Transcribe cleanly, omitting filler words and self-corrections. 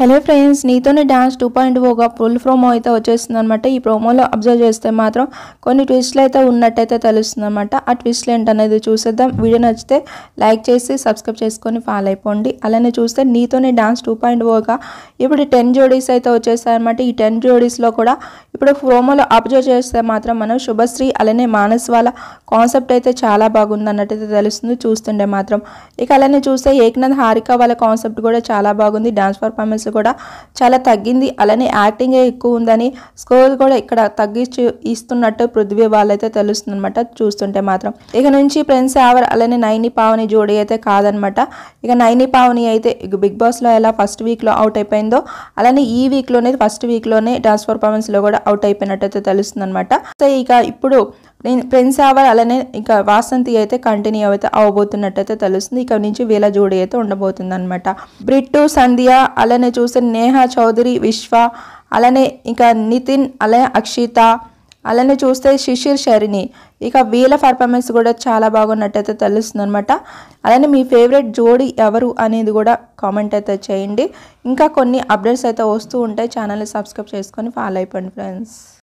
Hello friends, నీతోనే dance 2.0గా full promo అయితే వచ్చేస్తుంది అనమాట. ఈ ప్రోమోలో అబ్జర్వ్ చేస్తే మాత్రం కొన్ని ట్విస్ట్లు అయితే ఉన్నట్టయితే తెలుస్తుంది అనమాట. ఆ ట్విస్ట్లు ఏంటనేది చూసేద్దాం. వీడియో నచ్చితే లైక్ చేసి సబ్స్క్రైబ్ చేసుకొని ఫాలో అయిపోండి. అలానే చూస్తే నీతోనే డాన్స్ 2.0గా ఇప్పుడు 10 జోడీస్ అయితే వచ్చేసాయన్నమాట. ఈ 10 జోడీస్లో కూడా ఇప్పుడు ప్రోమోలో అబ్జర్వ్ చేస్తే మాత్రం మనం శుభశ్రీ అలానే మానస్ వాళ్ళ కాన్సెప్ట్ అయితే చాలా బాగుంది అన్నట్టయితే తెలుస్తుంది చూస్తుండే మాత్రం. ఇక అలానే చూస్తే ఏక్నాథ్ హారిక వాళ్ళ కాన్సెప్ట్ కూడా చాలా బాగుంది. డాన్స్ పర్ఫార్మెన్స్ కూడా చాలా తగ్గింది. అలానే యాక్టింగ్ ఎక్కువ ఉందని స్కోర్ కూడా ఇక్కడ తగ్గించి ఇస్తున్నట్టు పృథ్వీ వాళ్ళైతే తెలుస్తుంది అనమాట చూస్తుంటే మాత్రం. ఇక నుంచి ప్రిన్స్ యావర్ అలానే నైని పావని జోడీ అయితే కాదనమాట. ఇక నైని పావని అయితే బిగ్ బాస్ లో ఎలా ఫస్ట్ వీక్ లో అవుట్ అయిపోయిందో అలానే ఈ వీక్ లోనే ఫస్ట్ వీక్ లోనే డాన్స్ పర్ఫార్మెన్స్ లో కూడా అవుట్ అయిపోయినట్టయితే తెలుస్తుంది అనమాట. సో ఇక ఇప్పుడు ప్రిన్స్ యావర్ అలానే ఇంకా వాసంతి అయితే కంటిన్యూ అయితే అవబోతున్నట్టయితే తెలుస్తుంది. ఇక నుంచి వీళ్ళ జోడీ అయితే ఉండబోతుంది అనమాట. బ్రిట్టు సంధ్య అలానే చూస్తే నేహా చౌదరి విశ్వ అలానే ఇంకా నితిన్ అలానే అక్షిత అలానే చూస్తే శిశిర్ శరిణి ఇక వీళ్ళ పర్ఫార్మెన్స్ కూడా చాలా బాగున్నట్టయితే తెలుస్తుంది అనమాట. అలానే మీ ఫేవరెట్ జోడీ ఎవరు అనేది కూడా కామెంట్ అయితే చేయండి. ఇంకా కొన్ని అప్డేట్స్ అయితే వస్తూ ఉంటాయి. ఛానల్ని సబ్స్క్రైబ్ చేసుకొని ఫాలో అయిపోండి ఫ్రెండ్స్.